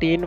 3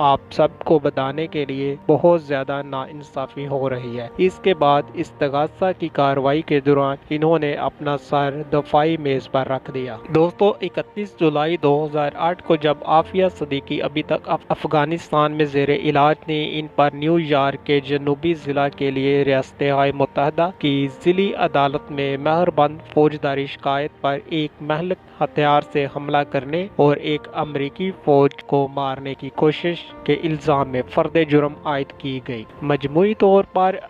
آپ سب کو بتانے کے لیے بہت زیادہ ناانصافی ہو رہی ہے۔ اس کے بعد استغاثہ کی کارروائی کے دوران انہوں نے اپنا سر دفاعی میز پر رکھ دیا۔ دوستو 31 جولائی 2008 کو جب عافیہ صدیقی ابھی تک افغانستان میں زیر علاج تھی، ان پر نیو یارک کے جنوبی ضلع کے لیے ریاستہائے متحدہ کی ضلعی عدالت میں مہربند فوجداری شکایت پر ایک مہلک ہتھیار سے حملہ کرنے اور ایک امریکی فوج کو مارنے کی کوشش کے الزام میں فرد جرم عائد کی گئی۔ مجموعی طور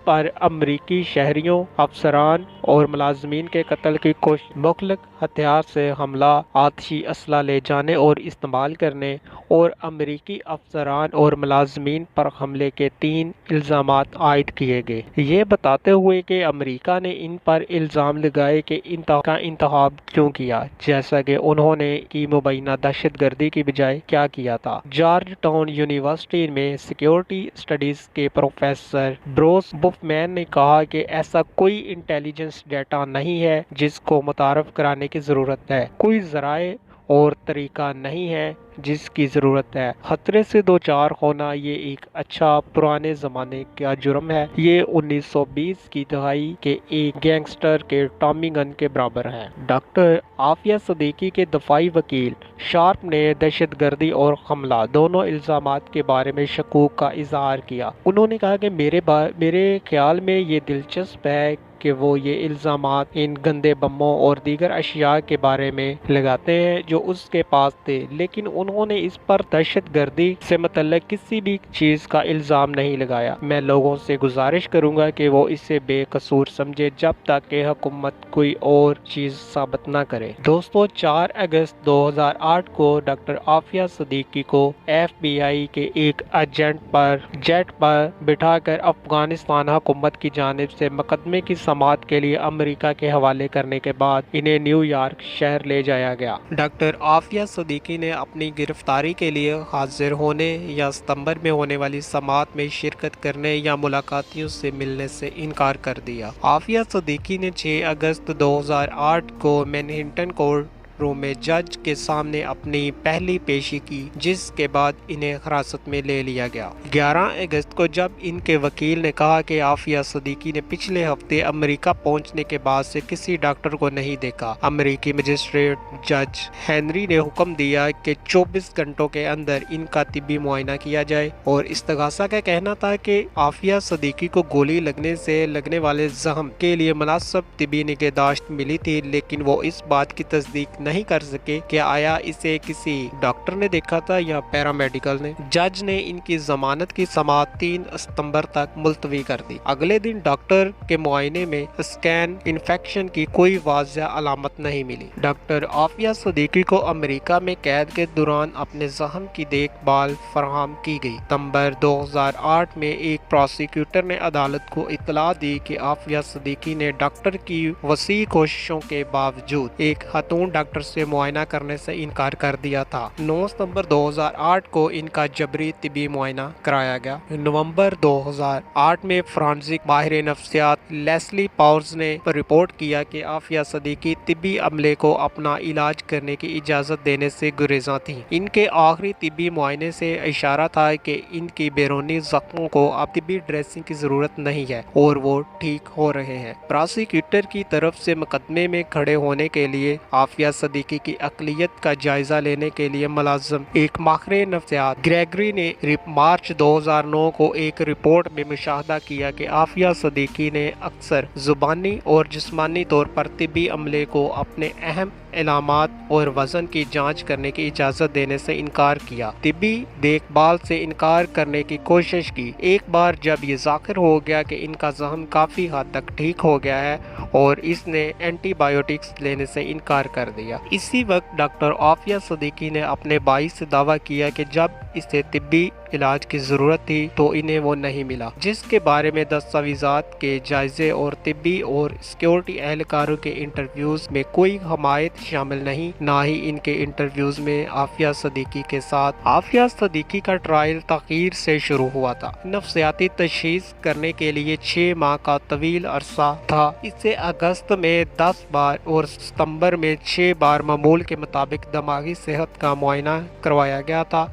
پر امریکی شہریوں، افسران اور ملازمین کے قتل کی کوشش، مختلف ہتھیار سے حملہ، آتشی اسلحہ لے جانے اور استعمال کرنے اور امریکی افسران اور ملازمین پر حملے کے 3 الزامات عائد کیے گئے، یہ بتاتے ہوئے کہ امریکہ نے ان پر الزام لگائے کہ کا انتخاب کیوں کیا، جیسا کہ انہوں نے کی مبینہ دہشت گردی کی بجائے کیا کیا تھا۔ جارج ٹاؤن یونیورسٹی میں سیکیورٹی اسٹڈیز کے پروفیسر بروس بفمین نے کہا کہ ایسا کوئی انٹیلیجنس ڈیٹا نہیں ہے جس کو متعارف کرانے کی ضرورت ہے، کوئی ذرائع اور طریقہ نہیں ہے جس کی ضرورت ہے۔ خطرے سے دوچار ہونا یہ ایک اچھا پرانے زمانے کا جرم ہے، یہ 1920 کی دہائی کے ایک گینگسٹر کے ٹامی گن کے برابر ہے۔ ڈاکٹر عافیہ صدیقی کے دفاعی وکیل شارپ نے دہشت گردی اور حملہ دونوں الزامات کے بارے میں شکوک کا اظہار کیا۔ انہوں نے کہا کہ میرے خیال میں یہ دلچسپ ہے کہ وہ یہ الزامات ان گندے بموں اور دیگر اشیاء کے بارے میں لگاتے ہیں جو اس کے پاس تھے، لیکن انہوں نے اس پر دہشت گردی سے متعلق کسی بھی چیز کا الزام نہیں لگایا۔ میں لوگوں سے گزارش کروں گا کہ وہ اسے بے قصور سمجھے جب تک کہ حکومت کوئی اور چیز ثابت نہ کرے۔ دوستو 4 اگست 2008 کو ڈاکٹر عافیہ صدیقی کو FBI کے ایک ایجنٹ پر جیٹ پر بٹھا کر افغانستان حکومت کی جانب سے مقدمے کی سماعت کے لیے امریکہ کے حوالے کرنے کے بعد انہیں نیو یارک شہر لے جایا گیا۔ ڈاکٹر عافیہ صدیقی نے اپنی گرفتاری کے لیے حاضر ہونے یا ستمبر میں ہونے والی سماعت میں شرکت کرنے یا ملاقاتیوں سے ملنے سے انکار کر دیا۔ عافیہ صدیقی نے 6 اگست 2008 کو مینہٹن کورٹ روم میں جج کے سامنے اپنی پہلی پیشی کی، جس کے بعد انہیں حراست میں لے لیا گیا۔ 11 اگست کو جب ان کے وکیل نے کہا کہ عافیہ صدیقی نے پچھلے ہفتے امریکہ پہنچنے کے بعد سے کسی ڈاکٹر کو نہیں دیکھا، امریکی مجسٹریٹ جج ہنری نے حکم دیا کہ 24 گھنٹوں کے اندر ان کا طبی معائنہ کیا جائے، اور استغاثہ کا کہنا تھا کہ عافیہ صدیقی کو گولی لگنے سے لگنے والے زخم کے لیے مناسب طبی نگہداشت ملی تھی، لیکن وہ اس بات کی تصدیق نہیں کر سکے کہ آیا اسے کسی ڈاکٹر نے دیکھا تھا یا پیرامیڈیکل نے۔ جج نے ان کی ضمانت کی سماعت 3 ستمبر تک ملتوی کر دی۔ اگلے دن ڈاکٹر کے معائنے میں اسکین انفیکشن کی کوئی واضح علامت نہیں ملی۔ ڈاکٹر عافیہ صدیقی کو امریکہ میں قید کے دوران اپنے زخم کی دیکھ بھال فراہم کی گئی۔ ستمبر 2008 میں ایک پراسیکیوٹر نے عدالت کو اطلاع دی کہ عافیہ صدیقی نے ڈاکٹر کی وسیع کوششوں کے باوجود ایک خاتون ڈاکٹر سے معائنہ کرنے سے انکار کر دیا تھا۔ 9 ستمبر 2008 کو ان کا جبری طبی معائنہ کرایا گیا۔ نومبر 2008 میں فرانسک ماہر نفسیات لیسلی پاورز نے رپورٹ کیا کہ عافیہ صدیقی طبی عملے کو اپنا علاج کرنے کی اجازت دینے سے گریزاں تھیں۔ ان کے آخری طبی معائنے سے اشارہ تھا کہ ان کی بیرونی زخموں کو اب طبی ڈریسنگ کی ضرورت نہیں ہے اور وہ ٹھیک ہو رہے ہیں۔ پراسیکیوٹر کی طرف سے مقدمے میں کھڑے ہونے کے لیے عافیہ صدیقی کی اقلیت کا جائزہ لینے کے لیے ملازم ایک ماہر نفسیات گریگری نے مارچ 2009 کو ایک رپورٹ میں مشاہدہ کیا کہ عافیہ صدیقی نے اکثر زبانی اور جسمانی طور پر طبی عملے کو اپنے اہم علامات اور وزن کی جانچ کرنے کی اجازت دینے سے انکار کیا، طبی دیکھ بھال سے انکار کرنے کی کوشش کی۔ ایک بار جب یہ ظاہر ہو گیا کہ ان کا زخم کافی حد تک ٹھیک ہو گیا ہے اور اس نے اینٹی بایوٹکس لینے سے انکار کر دیا۔ اسی وقت ڈاکٹر عافیہ صدیقی نے اپنے بھائی سے دعویٰ کیا کہ جب اسے طبی علاج کی ضرورت تھی تو انہیں وہ نہیں ملا، جس کے بارے میں دستاویزات کے جائزے اور طبی اور سیکیورٹی اہلکاروں کے انٹرویوز میں کوئی حمایت شامل نہیں، نہ ہی ان کے انٹرویوز میں عافیہ صدیقی کے ساتھ۔ عافیہ صدیقی کا ٹرائل تاخیر سے شروع ہوا تھا۔ نفسیاتی تشخیص کرنے کے لیے 6 ماہ کا طویل عرصہ تھا۔ اسے اگست میں 10 بار اور ستمبر میں 6 بار معمول کے مطابق دماغی صحت کا معائنہ کروایا گیا تھا۔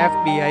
FBI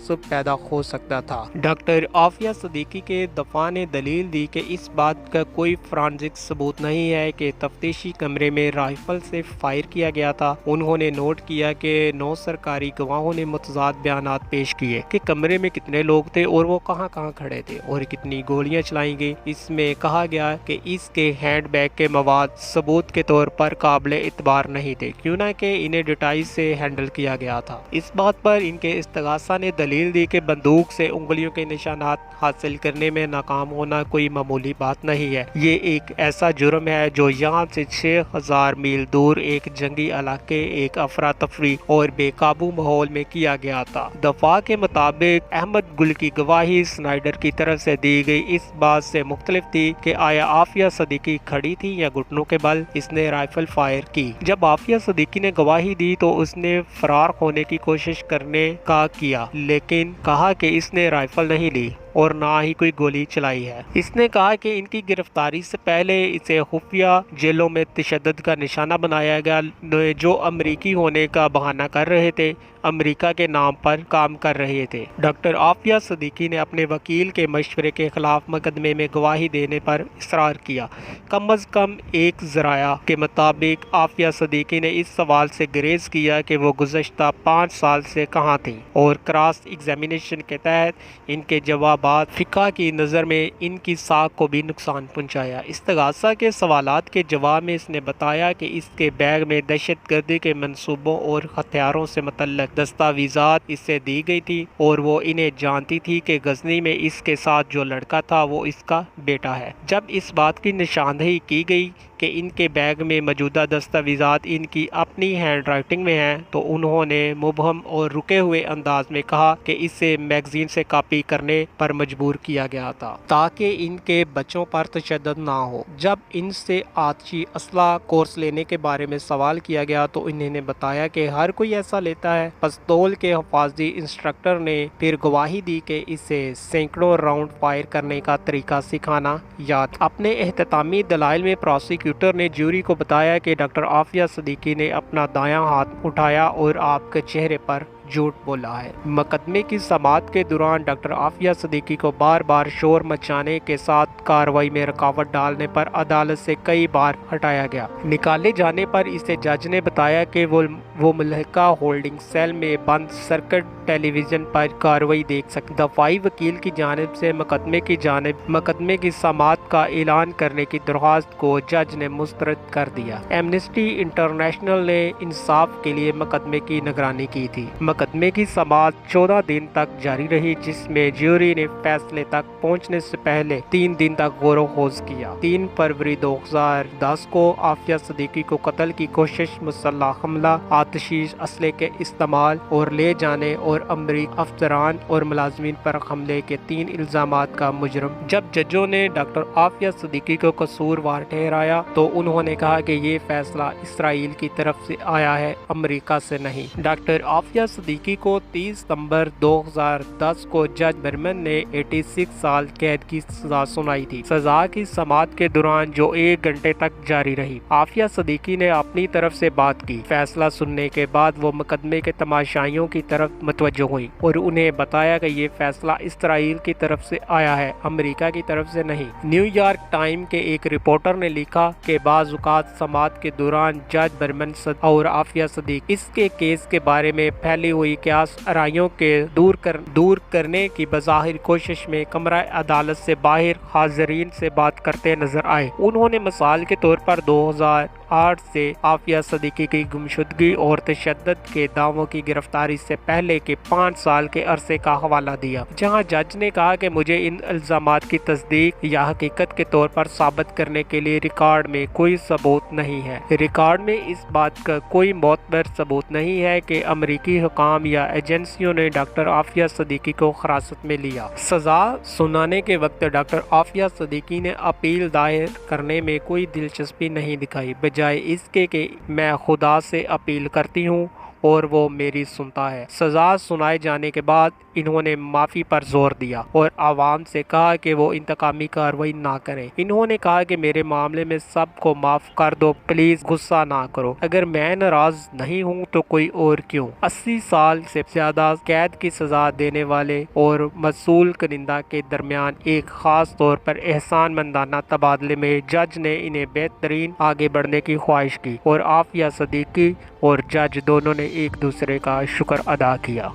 تعصب پیدا ہو سکتا تھا۔ ڈاکٹر عافیہ صدیقی کے دفاع نے دلیل دی کہ اس بات کا کوئی فرانزک ثبوت نہیں ہے کہ تفتیشی کمرے میں رائفل سے فائر کیا گیا تھا۔ انہوں نے نوٹ کیا کہ 9 سرکاری گواہوں نے متضاد بیانات پیش کیے کہ کمرے میں کتنے لوگ تھے اور وہ کہاں کہاں کھڑے تھے اور کتنی گولیاں چلائی گئی۔ اس میں کہا گیا کہ اس کے ہینڈ بیگ کے مواد ثبوت کے طور پر قابل اعتبار نہیں تھے، کیوں نہ کہ انہیں ڈٹائی سے ہینڈل کیا گیا تھا۔ اس بات پر ان کے استغاثہ نے دلیل دی کہ بندوق سے انگلیوں کے نشانات حاصل کرنے میں ناکام ہونا کوئی معمولی بات نہیں ہے۔ یہ ایک ایسا جرم ہے جو یہاں سے 6000 میل دور ایک جنگی علاقے، ایک افراتفری اور بے قابو ماحول میں کیا گیا تھا۔ دفاع کے مطابق احمد گل کی گواہی سنائیڈر کی طرف سے دی گئی اس بات سے مختلف تھی کہ آیا عافیہ صدیقی کھڑی تھی یا گھٹنوں کے بل اس نے رائفل فائر کی۔ جب عافیہ صدیقی نے گواہی دی تو اس نے فرار ہونے کی کوشش کرنے کا کیا، لیکن کہا کہ اس نے رائفل نہیں لی اور نہ ہی کوئی گولی چلائی ہے۔ اس نے کہا کہ ان کی گرفتاری سے پہلے اسے خفیہ جیلوں میں تشدد کا نشانہ بنایا گیا، جو امریکی ہونے کا بہانہ کر رہے تھے، امریکہ کے نام پر کام کر رہے تھے۔ ڈاکٹر عافیہ صدیقی نے اپنے وکیل کے مشورے کے خلاف مقدمے میں گواہی دینے پر اصرار کیا۔ کم از کم ایک ذرائع کے مطابق عافیہ صدیقی نے اس سوال سے گریز کیا کہ وہ گزشتہ 5 سال سے کہاں تھیں، اور کراس ایگزامینیشن کے تحت ان کے جوابات فقہ کی نظر میں ان کی ساکھ کو بھی نقصان پہنچایا۔ استغاثہ کے سوالات کے جواب میں اس نے بتایا کہ اس کے بیگ میں دہشت گردی کے منصوبوں اور ہتھیاروں سے متعلق دستاویزات اس سے دی گئی تھی اور وہ انہیں جانتی تھی کہ غزنی میں اس کے ساتھ جو لڑکا تھا وہ اس کا بیٹا ہے۔ جب اس بات کی نشاندہی کی گئی کہ ان کے بیگ میں موجودہ دستاویزات ان کی اپنی ہینڈ رائٹنگ میں ہیں تو انہوں نے مبہم اور رکے ہوئے انداز میں کہا کہ اسے میگزین سے کاپی کرنے پر مجبور کیا گیا تھا تاکہ ان کے بچوں پر تشدد نہ ہو۔ جب ان سے آتشی اسلحہ کورس لینے کے بارے میں سوال کیا گیا تو انہوں نے بتایا کہ ہر کوئی ایسا لیتا ہے۔ پستول کے حفاظتی انسٹرکٹر نے پھر گواہی دی کہ اسے سینکڑوں راؤنڈ فائر کرنے کا طریقہ سکھانا یاد۔ اپنے اختتامی دلائل میں پروسیکیوٹر نے جیوری کو بتایا کہ ڈاکٹر عافیہ صدیقی نے اپنا دایاں ہاتھ اٹھایا اور آپ کے چہرے پر جھوٹ بولا ہے۔ مقدمے کی سماعت کے دوران ڈاکٹر عافیہ صدیقی کو بار بار شور مچانے کے ساتھ کارروائی میں رکاوٹ ڈالنے پر عدالت سے کئی بار ہٹایا گیا۔ نکالے جانے پر اسے جج نے بتایا کہ وہ ملحقہ ہولڈنگ سیل میں بند سرکٹ ٹیلی ویژن پر کارروائی دیکھ سکتے۔ دفاعی وکیل کی جانب سے مقدمے کی سماعت کا اعلان کرنے کی درخواست کو جج نے مسترد کر دیا۔ ایمنسٹی انٹرنیشنل نے انصاف کے لیے مقدمے کی نگرانی کی تھی۔ مقدمے کی سماعت 14 دن تک جاری رہی، جس میں جیوری نے فیصلے تک پہنچنے سے پہلے 3 دن تک غور و خوض کیا۔ 3 فروری 2010 کو عافیہ صدیقی کو قتل کی کوشش، مسلح حملہ، آتشی اسلحے کے استعمال اور لے جانے اور امریکی افسران اور ملازمین پر حملے کے 3 الزامات کا مجرم۔ جب ججوں نے ڈاکٹر عافیہ صدیقی کو قصوروار ٹھہرایا تو انہوں نے کہا کہ یہ فیصلہ اسرائیل کی طرف سے آیا ہے، امریکہ سے نہیں۔ ڈاکٹر عافیہ صدیقی کو 30 ستمبر 2010 کو جج برمن نے 86 سال قید کی سزا سنائی تھی۔ سزا کی سماعت کے دوران جو 1 گھنٹے تک جاری رہی، عافیہ صدیقی نے اپنی طرف سے بات کی۔ فیصلہ سننے کے بعد وہ مقدمے کے تماشائیوں کی طرف متوجہ ہوئی اور انہیں بتایا کہ یہ فیصلہ اسرائیل کی طرف سے آیا ہے، امریکہ کی طرف سے نہیں۔ نیو یارک ٹائم کے ایک رپورٹر نے لکھا کہ بعض اوقات سماعت کے دوران جج برمن اور عافیہ صدیق اس کے کیس کے بارے میں پھیلی ہوئی قیاس آرائیوں کے دور کرنے کی بظاہر کوشش میں کمرہ عدالت سے باہر حاضرین سے بات کرتے نظر آئے۔ انہوں نے مثال کے طور پر 2008 سے عافیہ صدیقی کی گمشدگی اور تشدد کے دعووں کی گرفتاری سے پہلے کے 5 سال کے عرصے کا حوالہ دیا، جہاں جج نے کہا کہ مجھے ان الزامات کی تصدیق یا حقیقت کے طور پر ثابت کرنے کے لیے ریکارڈ میں کوئی ثبوت نہیں ہے۔ ریکارڈ میں اس بات کا کوئی معتبر ثبوت نہیں ہے کہ امریکی حکام یا ایجنسیوں نے ڈاکٹر عافیہ صدیقی کو حراست میں لیا۔ سزا سنانے کے وقت ڈاکٹر عافیہ صدیقی نے اپیل دائر کرنے میں کوئی دلچسپی نہیں دکھائی، بجائے اس کے کہ میں خدا سے اپیل کرتی ہوں اور وہ میری سنتا ہے۔ سزا سنائے جانے کے بعد انہوں نے معافی پر زور دیا اور عوام سے کہا کہ وہ انتقامی کارروائی نہ کریں۔ انہوں نے کہا کہ میرے معاملے میں سب کو معاف کر دو، پلیز غصہ نہ کرو، اگر میں ناراض نہیں ہوں تو کوئی اور کیوں۔ 80 سال سے زیادہ قید کی سزا دینے والے اور موصول کنندہ کے درمیان ایک خاص طور پر احسان مندانہ تبادلے میں جج نے انہیں بہترین آگے بڑھنے کی خواہش کی اور عافیہ صدیقی اور جج دونوں نے ایک دوسرے کا شکر ادا کیا۔